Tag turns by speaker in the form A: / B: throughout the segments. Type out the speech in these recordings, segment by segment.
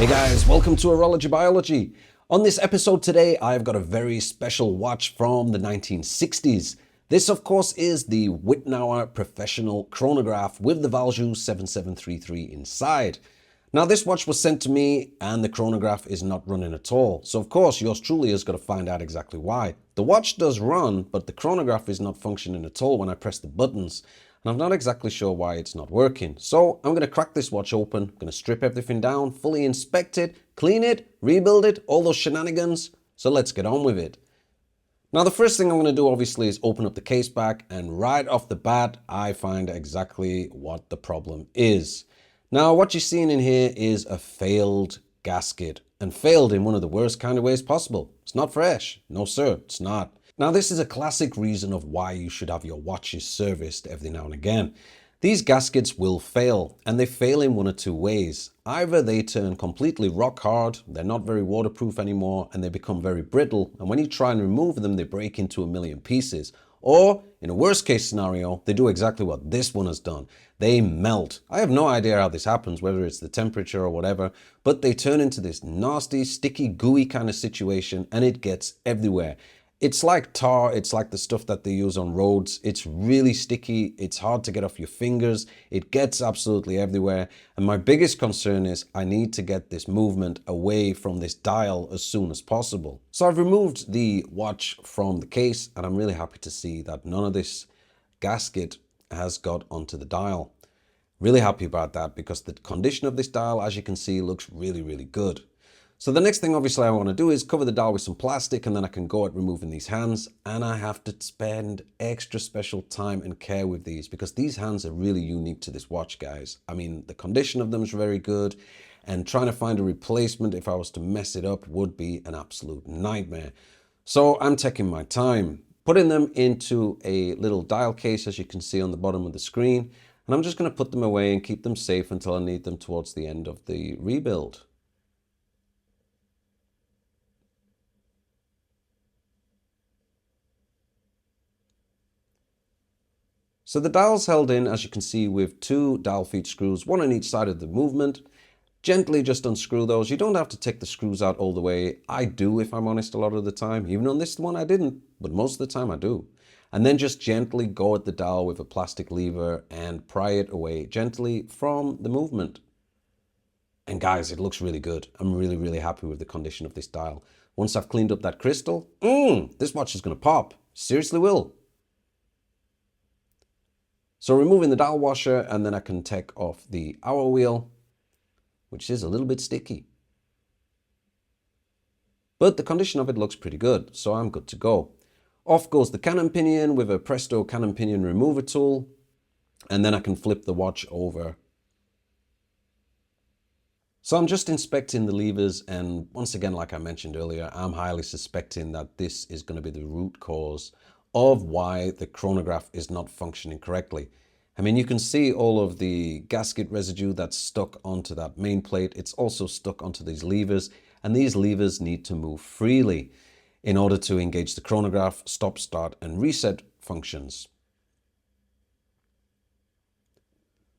A: Hey guys, welcome to Horology Biology. On this episode today, I've got a very special watch from the 1960s. This, of course, is the Wittnauer Professional Chronograph with the Valjoux 7733 inside. Now, this watch was sent to me and the chronograph is not running at all. So, of course, yours truly has got to find out exactly why. The watch does run, but the chronograph is not functioning at all when I press the buttons. And I'm not exactly sure why it's not working. So I'm going to crack this watch open, I'm going to strip everything down, fully inspect it, clean it, rebuild it, all those shenanigans. So let's get on with it. Now the first thing I'm going to do obviously is open up the case back, and right off the bat I find exactly what the problem is. Now what you're seeing in here is a failed gasket, and failed in one of the worst kind of ways possible. It's not fresh. No sir, it's not. Now this is a classic reason of why you should have your watches serviced every now and again. These gaskets will fail, and they fail in one of two ways. Either they turn completely rock hard, they're not very waterproof anymore, and they become very brittle, and when you try and remove them they break into a million pieces. Or, in a worst case scenario, they do exactly what this one has done. They melt. I have no idea how this happens, whether it's the temperature or whatever, but they turn into this nasty, sticky, gooey kind of situation, and it gets everywhere. It's like tar, it's like the stuff that they use on roads. It's really sticky, it's hard to get off your fingers, it gets absolutely everywhere. And my biggest concern is I need to get this movement away from this dial as soon as possible. So I've removed the watch from the case, and I'm really happy to see that none of this gasket has got onto the dial. Really happy about that, because the condition of this dial, as you can see, looks really, really good. So the next thing obviously I want to do is cover the dial with some plastic, and then I can go at removing these hands, and I have to spend extra special time and care with these because these hands are really unique to this watch, guys. I mean, the condition of them is very good, and trying to find a replacement if I was to mess it up would be an absolute nightmare. So I'm taking my time, putting them into a little dial case, as you can see on the bottom of the screen, and I'm just going to put them away and keep them safe until I need them towards the end of the rebuild. So the dial's held in, as you can see, with two dial feed screws, one on each side of the movement. Gently just unscrew those. You don't have to take the screws out all the way. I do, if I'm honest, a lot of the time. Even on this one I didn't, but most of the time I do. And then just gently go at the dial with a plastic lever and pry it away gently from the movement. And guys, it looks really good. I'm really, really happy with the condition of this dial. Once I've cleaned up that crystal, this watch is going to pop. Seriously will. So removing the dial washer, and then I can take off the hour wheel, which is a little bit sticky. But the condition of it looks pretty good, so I'm good to go. Off goes the cannon pinion with a Presto cannon pinion remover tool, and then I can flip the watch over. So I'm just inspecting the levers, and once again, like I mentioned earlier, I'm highly suspecting that this is going to be the root cause of why the chronograph is not functioning correctly. I mean, you can see all of the gasket residue that's stuck onto that main plate. It's also stuck onto these levers, and these levers need to move freely in order to engage the chronograph, stop, start, and reset functions.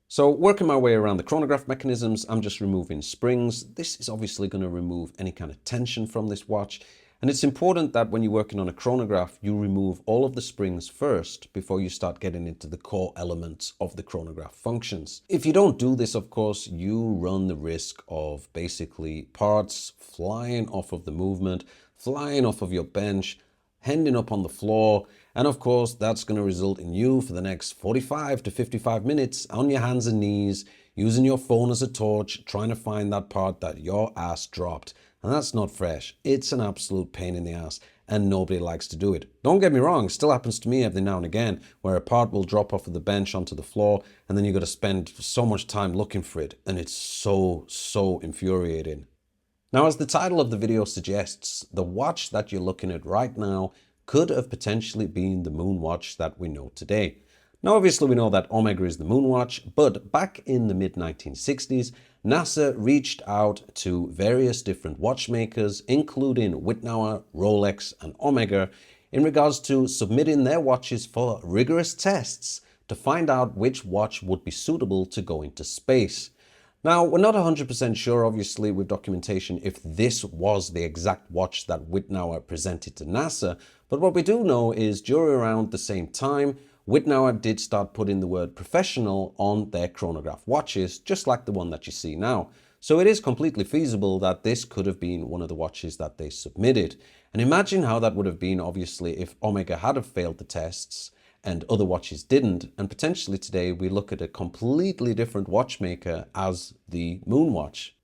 A: So working my way around the chronograph mechanisms, I'm just removing springs. This is obviously going to remove any kind of tension from this watch. And it's important that when you're working on a chronograph, you remove all of the springs first before you start getting into the core elements of the chronograph functions. If you don't do this, of course, you run the risk of basically parts flying off of the movement, flying off of your bench, ending up on the floor. And of course, that's going to result in you for the next 45 to 55 minutes on your hands and knees, using your phone as a torch, trying to find that part that your ass dropped. And that's not fresh. It's an absolute pain in the ass, and nobody likes to do it. Don't get me wrong, it still happens to me every now and again, where a part will drop off of the bench onto the floor, and then you've got to spend so much time looking for it, and it's so infuriating. Now, as the title of the video suggests, the watch that you're looking at right now could have potentially been the moon watch that we know today. Now, obviously, we know that Omega is the moon watch, but back in the mid-1960s, NASA reached out to various different watchmakers, including Wittnauer, Rolex, and Omega, in regards to submitting their watches for rigorous tests to find out which watch would be suitable to go into space. Now, we're not 100% sure, obviously, with documentation if this was the exact watch that Wittnauer presented to NASA, but what we do know is during around the same time, Wittnauer did start putting the word professional on their chronograph watches, just like the one that you see now. So it is completely feasible that this could have been one of the watches that they submitted. And imagine how that would have been, obviously, if Omega had have failed the tests and other watches didn't, and potentially today we look at a completely different watchmaker as the Moon watch.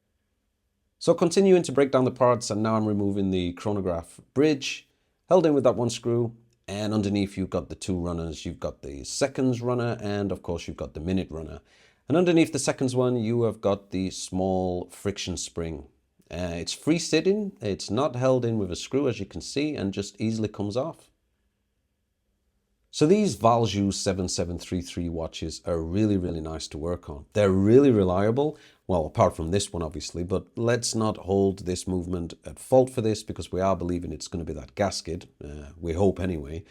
A: So continuing to break down the parts, and now I'm removing the chronograph bridge, held in with that one screw, and underneath you've got the two runners. You've got the seconds runner, and of course you've got the minute runner. And underneath the seconds one, you have got the small friction spring. It's free sitting, it's not held in with a screw, as you can see, and just easily comes off. So these Valjoux 7733 watches are really, really nice to work on. They're really reliable, well, apart from this one, obviously, but let's not hold this movement at fault for this because we are believing it's going to be that gasket. We hope anyway.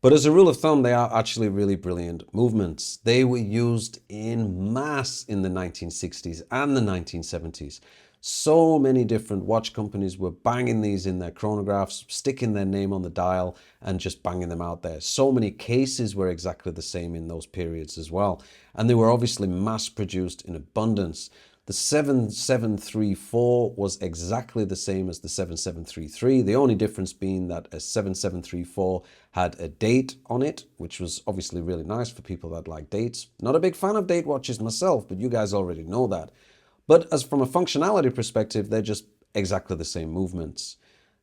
A: But as a rule of thumb, they are actually really brilliant movements. They were used in mass in the 1960s and the 1970s. So many different watch companies were banging these in their chronographs, sticking their name on the dial and just banging them out there. So many cases were exactly the same in those periods as well. And they were obviously mass produced in abundance. The 7734 was exactly the same as the 7733. The only difference being that a 7734 had a date on it, which was obviously really nice for people that like dates. Not a big fan of date watches myself, but you guys already know that. But as from a functionality perspective, they're just exactly the same movements.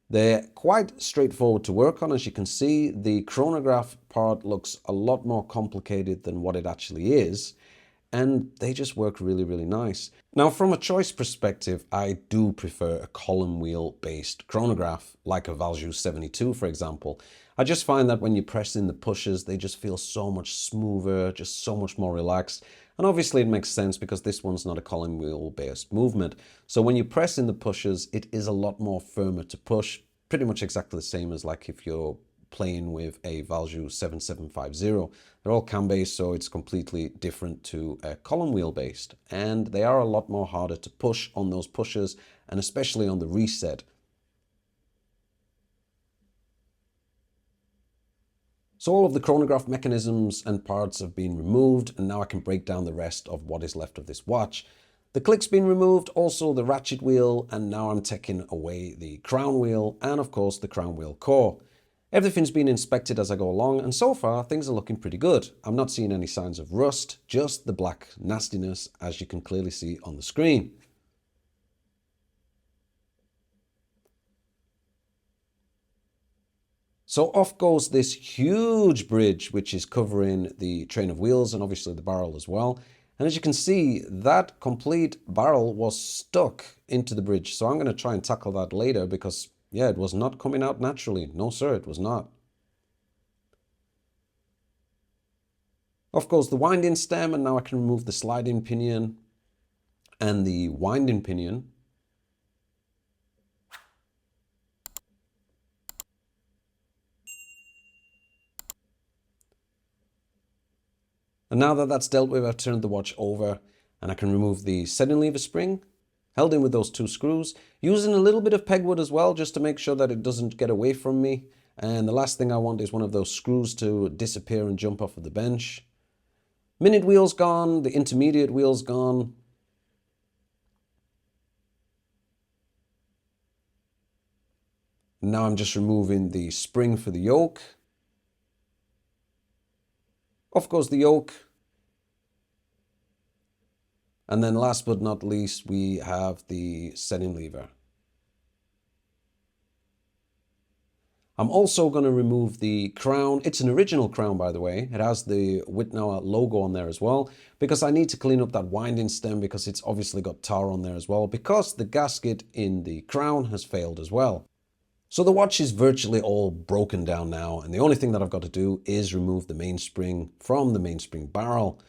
A: They're quite straightforward to work on. As you can see, the chronograph part looks a lot more complicated than what it actually is. And they just work really, really nice. Now, from a choice perspective, I do prefer a column wheel based chronograph, like a Valjoux 72, for example. I just find that when you press in the pushes, they just feel so much smoother, just so much more relaxed. And obviously it makes sense because this one's not a column wheel based movement. So when you press in the pushes, it is a lot more firmer to push, pretty much exactly the same as like if you're playing with a Valjoux 7750. They're all cam based, so it's completely different to a column wheel based, and they are a lot more harder to push on those pushes, and especially on the reset. So all of the chronograph mechanisms and parts have been removed, and now I can break down the rest of what is left of this watch. The click's been removed, also the ratchet wheel, and now I'm taking away the crown wheel and of course the crown wheel core. Everything's been inspected as I go along, and so far things are looking pretty good. I'm not seeing any signs of rust, just the black nastiness, as you can clearly see on the screen. So off goes this huge bridge, which is covering the train of wheels and obviously the barrel as well. And as you can see, that complete barrel was stuck into the bridge. So I'm going to try and tackle that later because yeah, it was not coming out naturally. No, sir, it was not. Off goes the winding stem, and now I can remove the sliding pinion and the winding pinion. And now that that's dealt with, I've turned the watch over and I can remove the setting lever spring, held in with those two screws, using a little bit of pegwood as well, just to make sure that it doesn't get away from me. And the last thing I want is one of those screws to disappear and jump off of the bench. Minute wheel's gone, the intermediate wheel's gone. Now I'm just removing the spring for the yoke. Off goes the yoke. And then last but not least, we have the setting lever. I'm also going to remove the crown. It's an original crown, by the way. It has the Wittnauer logo on there as well, because I need to clean up that winding stem because it's obviously got tar on there as well, because the gasket in the crown has failed as well. So the watch is virtually all broken down now, and the only thing that I've got to do is remove the mainspring from the mainspring barrel.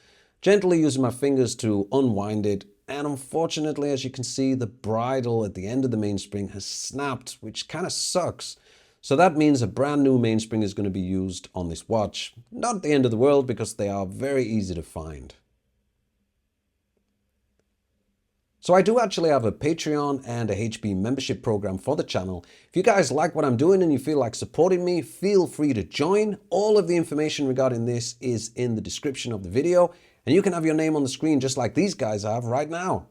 A: Gently using my fingers to unwind it, and unfortunately, as you can see, the bridle at the end of the mainspring has snapped, which kind of sucks. So that means a brand new mainspring is going to be used on this watch. Not the end of the world because they are very easy to find. So I do actually have a Patreon and a HB membership program for the channel. If you guys like what I'm doing and you feel like supporting me, feel free to join. All of the information regarding this is in the description of the video, and you can have your name on the screen just like these guys have right now.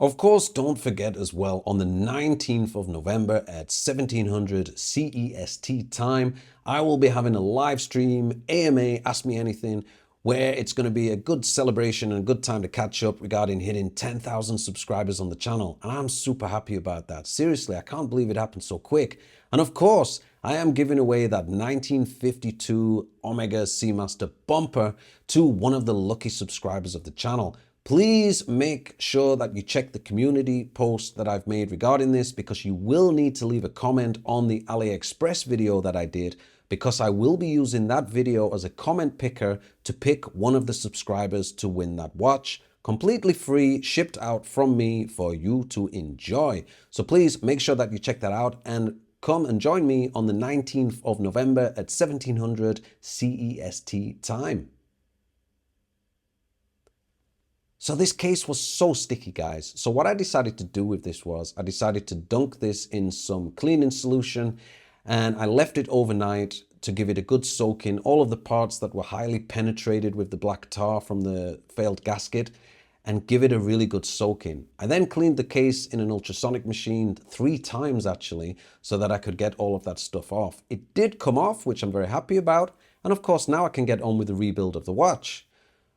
A: Of course, don't forget as well, on the 19th of November at 1700 CEST time, I will be having a live stream, AMA, Ask Me Anything, where it's going to be a good celebration and a good time to catch up regarding hitting 10,000 subscribers on the channel. And I'm super happy about that. Seriously, I can't believe it happened so quick. And of course, I am giving away that 1952 Omega Seamaster bumper to one of the lucky subscribers of the channel. Please make sure that you check the community post that I've made regarding this, because you will need to leave a comment on the AliExpress video that I did, because I will be using that video as a comment picker to pick one of the subscribers to win that watch. Completely free, shipped out from me for you to enjoy. So please make sure that you check that out and come and join me on the 19th of November at 1700 CEST time. So this case was so sticky, guys. So what I decided to do with this was I decided to dunk this in some cleaning solution, and I left it overnight to give it a good soak in all of the parts that were highly penetrated with the black tar from the failed gasket, and give it a really good soak in. I then cleaned the case in an ultrasonic machine 3 times actually, so that I could get all of that stuff off. It did come off, which I'm very happy about. And of course, now I can get on with the rebuild of the watch.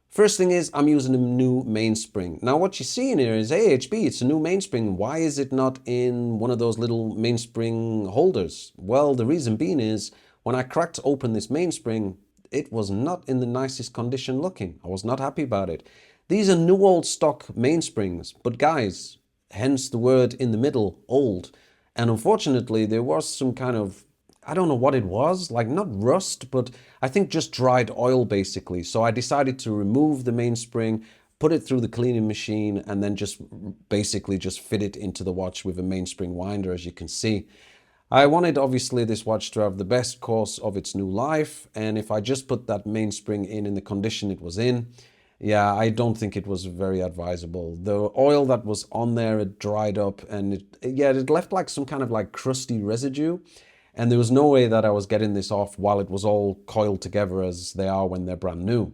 A: First thing is, I'm using a new mainspring. Now what you see in here is AHB, it's a new mainspring. Why is it not in one of those little mainspring holders? Well, the reason being is, when I cracked open this mainspring, it was not in the nicest condition looking. I was not happy about it. These are new old stock mainsprings, but guys, hence the word in the middle, old. And unfortunately, there was some kind of, I don't know what it was, like not rust, but I think just dried oil basically. So I decided to remove the mainspring, put it through the cleaning machine, and then just basically just fit it into the watch with a mainspring winder, as you can see. I wanted obviously this watch to have the best course of its new life, and if I just put that mainspring in the condition it was in, yeah, I don't think it was very advisable. The oil that was on there, it dried up, and it left like some kind of like crusty residue. And there was no way that I was getting this off while it was all coiled together as they are when they're brand new.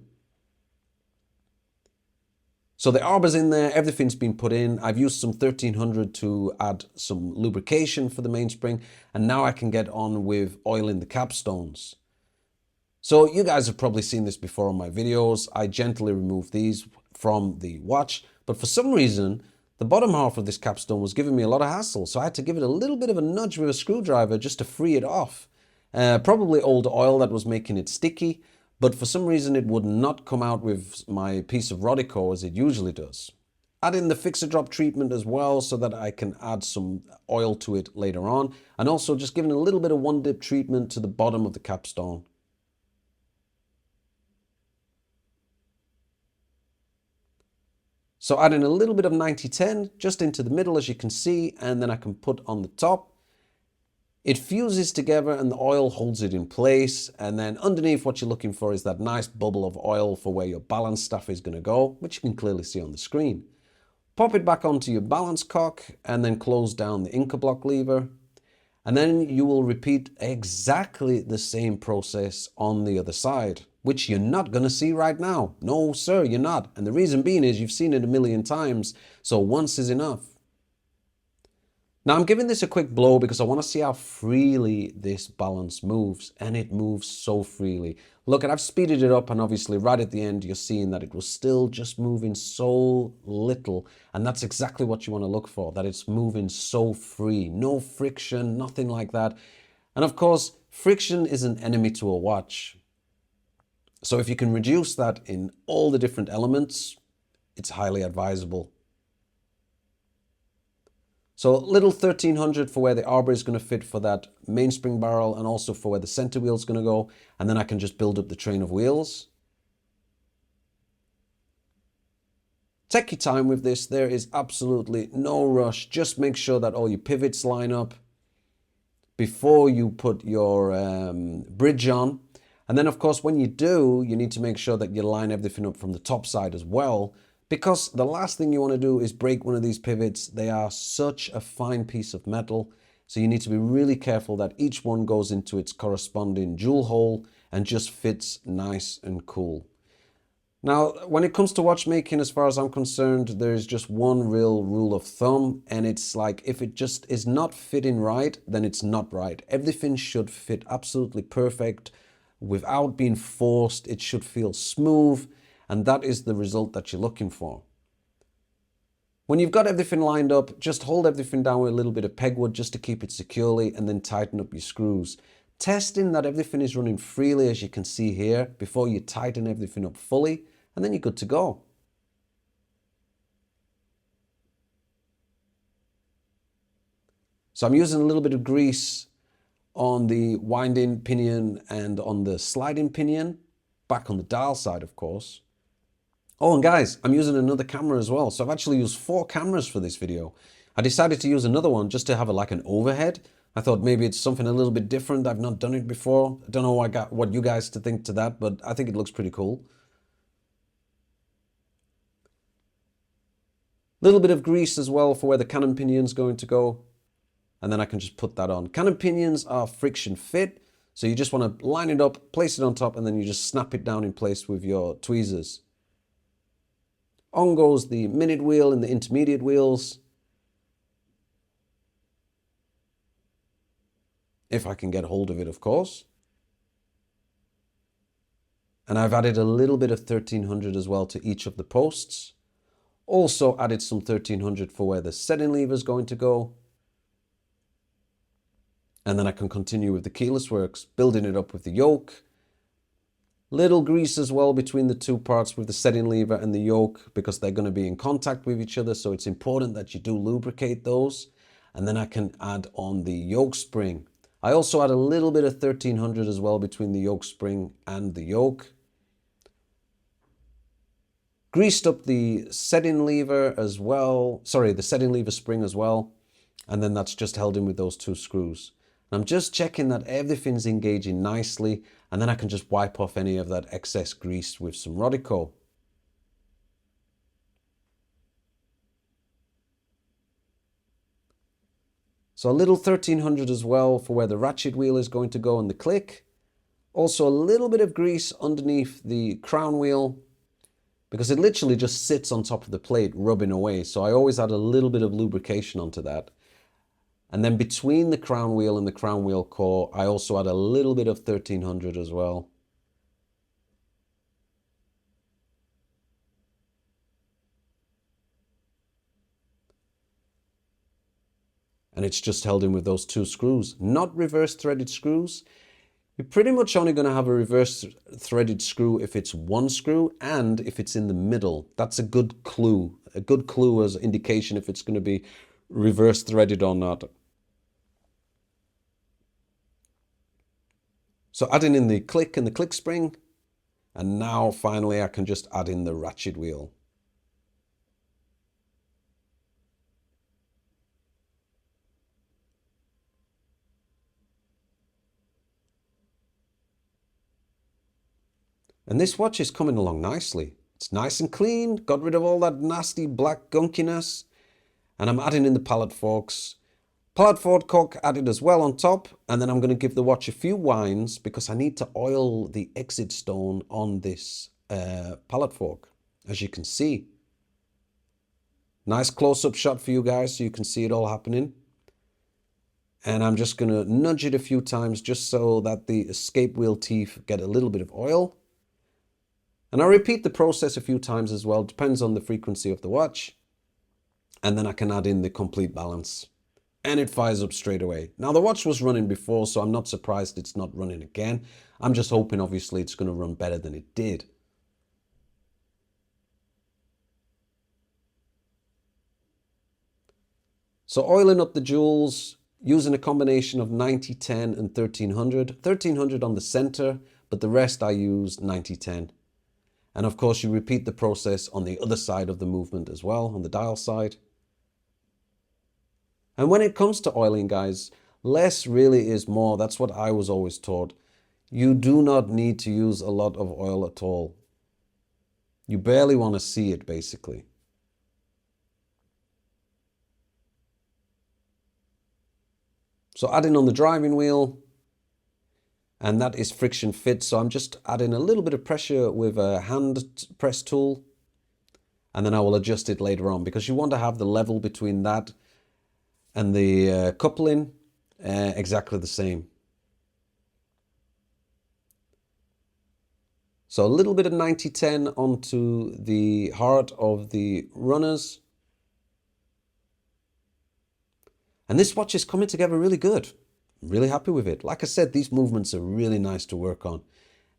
A: So the arbor's in there, everything's been put in. I've used some 1300 to add some lubrication for the mainspring, and now I can get on with oiling the capstones. So you guys have probably seen this before on my videos. I gently removed these from the watch, but for some reason, the bottom half of this capstone was giving me a lot of hassle, so I had to give it a little bit of a nudge with a screwdriver just to free it off. Probably old oil that was making it sticky, but for some reason it would not come out with my piece of Rodico as it usually does. Add in the fixer-drop treatment as well so that I can add some oil to it later on, and also just giving a little bit of one-dip treatment to the bottom of the capstone. So adding a little bit of 9010 just into the middle, as you can see, and then I can put on the top. It fuses together and the oil holds it in place. And then underneath, what you're looking for is that nice bubble of oil for where your balance staff is going to go, which you can clearly see on the screen. Pop it back onto your balance cock and then close down the Inca block lever. And then you will repeat exactly the same process on the other side, which you're not going to see right now. No, sir, you're not. And the reason being is you've seen it a million times, so once is enough. Now I'm giving this a quick blow because I want to see how freely this balance moves, and it moves so freely. Look, and I've speeded it up, and obviously right at the end you're seeing that it was still just moving so little, and that's exactly what you want to look for, that it's moving so free, no friction, nothing like that. And of course, friction is an enemy to a watch. So if you can reduce that in all the different elements, it's highly advisable. So little 1300 for where the arbor is going to fit for that mainspring barrel, and also for where the center wheel is going to go. And then I can just build up the train of wheels. Take your time with this. There is absolutely no rush. Just make sure that all your pivots line up before you put your bridge on. And then of course, when you do, you need to make sure that you line everything up from the top side as well, because the last thing you want to do is break one of these pivots. They are such a fine piece of metal, so you need to be really careful that each one goes into its corresponding jewel hole and just fits nice and cool. Now, when it comes to watchmaking, as far as I'm concerned, there's just one real rule of thumb, and it's like, if it just is not fitting right, then it's not right. Everything should fit absolutely perfect without being forced. It should feel smooth, and that is the result that you're looking for. When you've got everything lined up, just hold everything down with a little bit of pegwood just to keep it securely, and then tighten up your screws. Testing that everything is running freely, as you can see here, before you tighten everything up fully, and then you're good to go. So I'm using a little bit of grease on the winding pinion and on the sliding pinion, back on the dial side, of course. Oh, and guys, I'm using another camera as well. So I've actually used 4 cameras for this video. I decided to use another one just to have like an overhead. I thought maybe it's something a little bit different. I've not done it before. I don't know what you guys to think to that, but I think it looks pretty cool. Little bit of grease as well for where the cannon pinion's going to go. And then I can just put that on. Cannon pinions are friction fit. So you just want to line it up, place it on top, and then you just snap it down in place with your tweezers. On goes the minute wheel and the intermediate wheels. If I can get hold of it, of course. And I've added a little bit of 1300 as well to each of the posts. Also added some 1300 for where the setting lever is going to go. And then I can continue with the keyless works, building it up with the yoke. Little grease as well between the two parts with the setting lever and the yoke, because they're going to be in contact with each other. So it's important that you do lubricate those. And then I can add on the yoke spring. I also add a little bit of 1300 as well between the yoke spring and the yoke. Greased up the setting lever as well. Sorry, the setting lever spring as well. And then that's just held in with those 2 screws. And I'm just checking that everything's engaging nicely. And then I can just wipe off any of that excess grease with some Rodico. So a little 1300 as well for where the ratchet wheel is going to go and the click. Also a little bit of grease underneath the crown wheel, because it literally just sits on top of the plate rubbing away. So I always add a little bit of lubrication onto that. And then between the crown wheel and the crown wheel core, I also add a little bit of 1300 as well. And it's just held in with those 2 screws, not reverse threaded screws. You're pretty much only going to have a reverse threaded screw if it's 1 screw and if it's in the middle. That's a good clue as an indication if it's going to be reverse threaded or not. So adding in the click and the click spring, and now finally I can just add in the ratchet wheel. And this watch is coming along nicely. It's nice and clean, got rid of all that nasty black gunkiness. And I'm adding in the pallet forks. Pallet fork added as well on top. And then I'm going to give the watch a few winds because I need to oil the exit stone on this pallet fork, as you can see. Nice close-up shot for you guys so you can see it all happening. And I'm just going to nudge it a few times just so that the escape wheel teeth get a little bit of oil. And I repeat the process a few times as well, depends on the frequency of the watch. And then I can add in the complete balance. And it fires up straight away. Now the watch was running before, so I'm not surprised it's not running again. I'm just hoping obviously it's going to run better than it did. So oiling up the jewels, using a combination of 90-10 and 1300. 1300 on the center, but the rest I use 90-10. And of course you repeat the process on the other side of the movement as well, on the dial side. And when it comes to oiling, guys, less really is more. That's what I was always taught. You do not need to use a lot of oil at all. You barely want to see it, basically. So adding on the driving wheel, and that is friction fit. So I'm just adding a little bit of pressure with a hand press tool, and then I will adjust it later on, because you want to have the level between that and the coupling exactly the same. So a little bit of 90-10 onto the heart of the runners. And this watch is coming together really good. I'm really happy with it. Like I said, these movements are really nice to work on.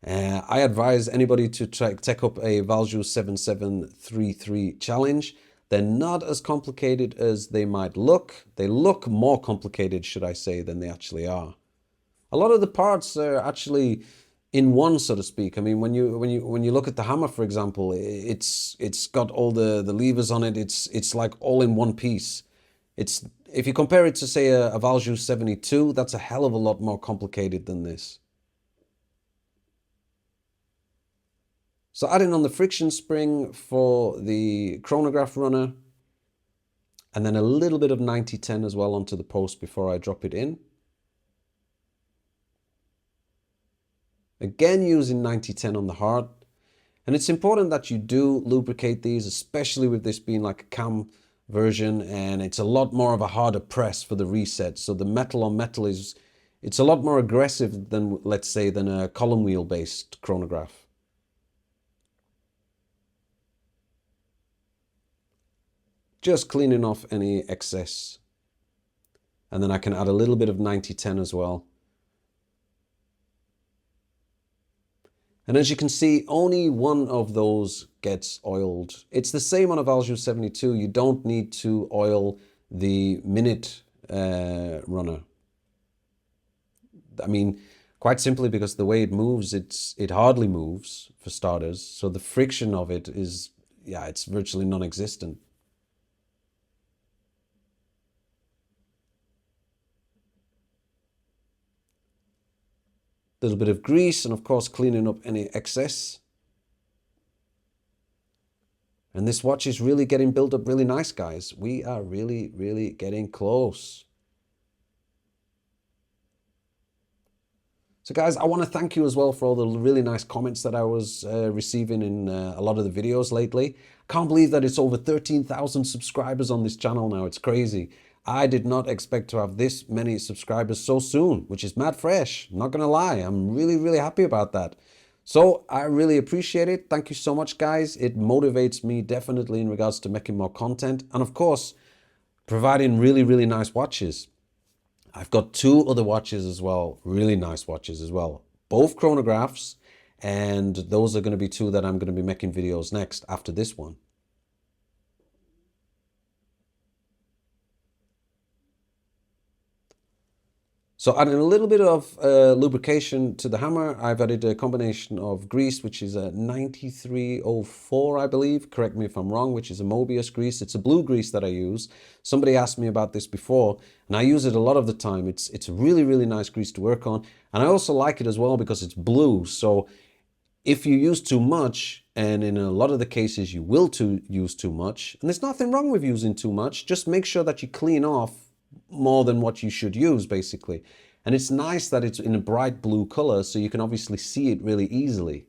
A: I advise anybody to take up a Valjoux 7733 challenge. They're not as complicated as they might look. They look more complicated, should I say, than they actually are. A lot of the parts are actually in one, so to speak. I mean, when you look at the hammer, for example, it's got all the levers on it. It's like all in one piece. If you compare it to, say, a Valjoux 72, that's a hell of a lot more complicated than this. So adding on the friction spring for the chronograph runner, and then a little bit of 90-10 as well onto the post before I drop it in. Again, using 90-10 on the heart. And it's important that you do lubricate these, especially with this being like a cam version, and it's a lot more of a harder press for the reset. So the metal on metal it's a lot more aggressive than, let's say, than a column wheel based chronograph. Just cleaning off any excess. And then I can add a little bit of 90-10 as well. And as you can see, only one of those gets oiled. It's the same on a Valjoux 72. You don't need to oil the minute runner. I mean, quite simply because the way it moves, it hardly moves, for starters. So the friction of it is, yeah, it's virtually non-existent. Little bit of grease, and of course cleaning up any excess. And this watch is really getting built up really nice, guys. We are really, really getting close. So guys, I want to thank you as well for all the really nice comments that I was receiving in a lot of the videos lately. Can't believe that it's over 13,000 subscribers on this channel now. It's crazy. I did not expect to have this many subscribers so soon, which is mad fresh. I'm not going to lie. I'm really, really happy about that. So I really appreciate it. Thank you so much, guys. It motivates me definitely in regards to making more content. And of course, providing really, really nice watches. I've got two other watches as well, really nice watches as well. Both chronographs, and those are going to be two that I'm going to be making videos next after this one. So adding a little bit of lubrication to the hammer, I've added a combination of grease, which is a 9304, I believe. Correct me if I'm wrong, which is a Mobius grease. It's a blue grease that I use. Somebody asked me about this before, and I use it a lot of the time. It's a really, really nice grease to work on. And I also like it as well because it's blue. So if you use too much, and in a lot of the cases you will use too much, and there's nothing wrong with using too much, just make sure that you clean off more than what you should use, basically. And it's nice that it's in a bright blue color, so you can obviously see it really easily.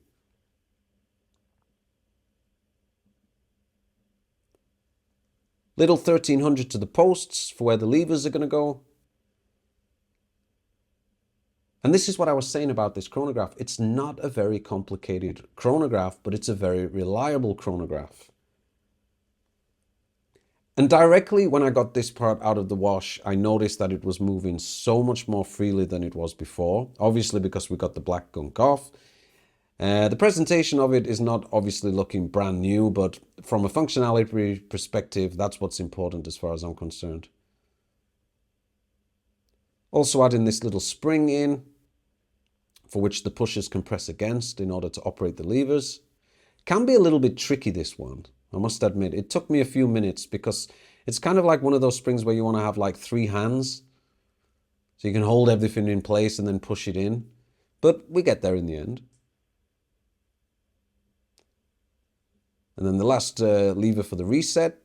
A: Little 1300 to the posts for where the levers are going to go. And this is what I was saying about this chronograph. It's not a very complicated chronograph, but it's a very reliable chronograph. And directly when I got this part out of the wash, I noticed that it was moving so much more freely than it was before. Obviously because we got the black gunk off. The presentation of it is not obviously looking brand new, but from a functionality perspective, that's what's important as far as I'm concerned. Also adding this little spring in, for which the pushers can press against in order to operate the levers. Can be a little bit tricky, this one. I must admit, it took me a few minutes because it's kind of like one of those springs where you want to have like 3 hands. So you can hold everything in place and then push it in. But we get there in the end. And then the last lever for the reset.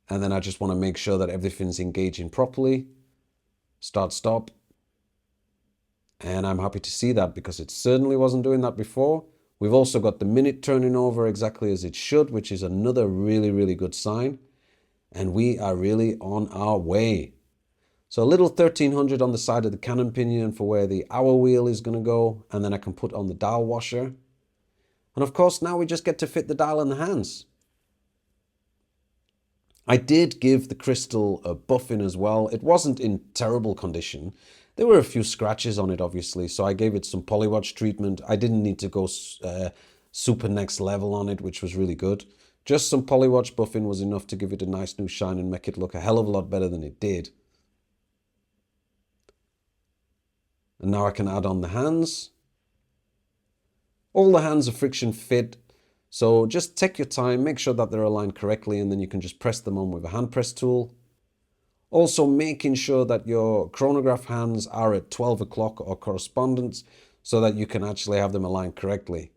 A: And then I just want to make sure that everything's engaging properly. Start, stop. And I'm happy to see that because it certainly wasn't doing that before. We've also got the minute turning over exactly as it should, which is another really, really good sign. And we are really on our way. So a little 1300 on the side of the cannon pinion for where the hour wheel is going to go. And then I can put on the dial washer. And of course, now we just get to fit the dial in the hands. I did give the crystal a buffing as well. It wasn't in terrible condition. There were a few scratches on it, obviously, so I gave it some polywatch treatment. I didn't need to go super next level on it, which was really good. Just some polywatch buffing was enough to give it a nice new shine and make it look a hell of a lot better than it did. And now I can add on the hands. All the hands are friction fit, so just take your time, make sure that they're aligned correctly, and then you can just press them on with a hand press tool. Also making sure that your chronograph hands are at 12 o'clock or correspondence so that you can actually have them aligned correctly.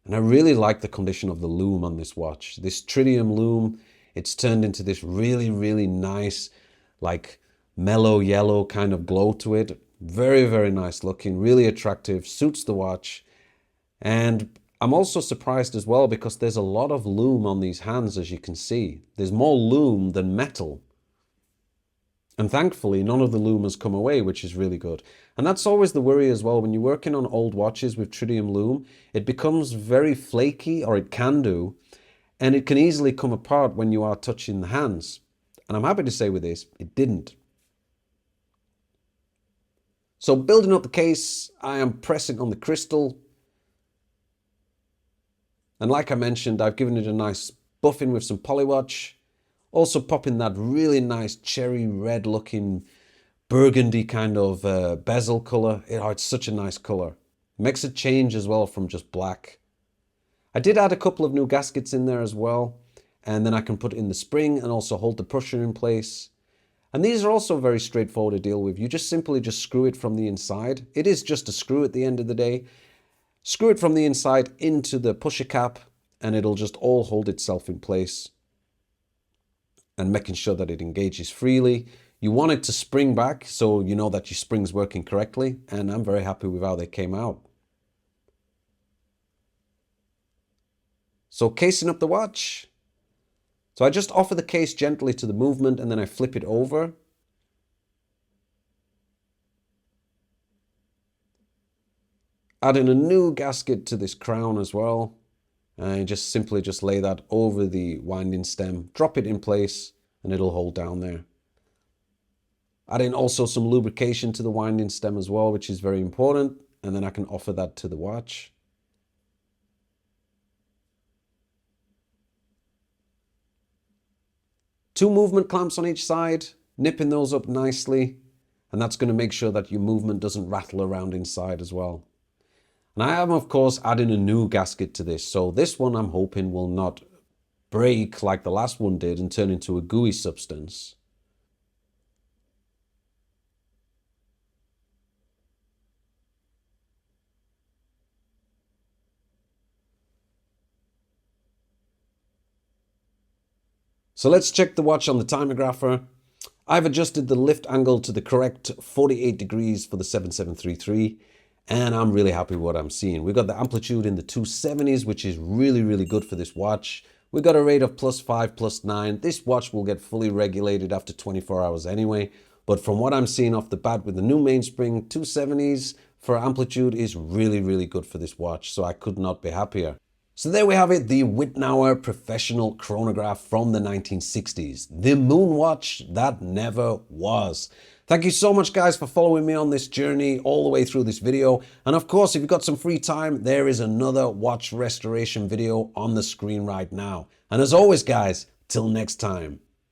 A: And I really like the condition of the lume on this watch. This tritium lume, it's turned into this really, really nice, like mellow yellow kind of glow to it. Very, very nice looking, really attractive, suits the watch. And I'm also surprised as well because there's a lot of lume on these hands, as you can see. There's more lume than metal. And thankfully, none of the lume has come away, which is really good. And that's always the worry as well. When you're working on old watches with tritium lume, it becomes very flaky, or it can do, and it can easily come apart when you are touching the hands. And I'm happy to say with this, it didn't. So building up the case, I am pressing on the crystal. And like I mentioned, I've given it a nice buffing with some polywatch. Also popping that really nice cherry red looking burgundy kind of bezel color. It's such a nice color. Makes it change as well from just black. I did add a couple of new gaskets in there as well. And then I can put in the spring and also hold the pusher in place. And these are also very straightforward to deal with. You just simply screw it from the inside. It is just a screw at the end of the day. Screw it from the inside into the pusher cap and it'll just all hold itself in place. And making sure that it engages freely. You want it to spring back so you know that your spring's working correctly. And I'm very happy with how they came out. So casing up the watch. So I just offer the case gently to the movement and then I flip it over. Adding a new gasket to this crown as well. And just simply lay that over the winding stem, drop it in place, and it'll hold down there. Adding also some lubrication to the winding stem as well, which is very important. And then I can offer that to the watch. Two movement clamps on each side, nipping those up nicely. And that's going to make sure that your movement doesn't rattle around inside as well. And I am, of course, adding a new gasket to this. So this one I'm hoping will not break like the last one did and turn into a gooey substance. So let's check the watch on the Timergrapher. I've adjusted the lift angle to the correct 48 degrees for the 7733. And I'm really happy with what I'm seeing. We've got the amplitude in the 270s, which is really, really good for this watch. We've got a rate of +5, +9. This watch will get fully regulated after 24 hours anyway. But from what I'm seeing off the bat with the new mainspring, 270s for amplitude is really, really good for this watch. So I could not be happier. So there we have it, the Wittnauer Professional Chronograph from the 1960s. The moon watch that never was. Thank you so much, guys, for following me on this journey all the way through this video. And of course, if you've got some free time, there is another watch restoration video on the screen right now. And as always, guys, till next time.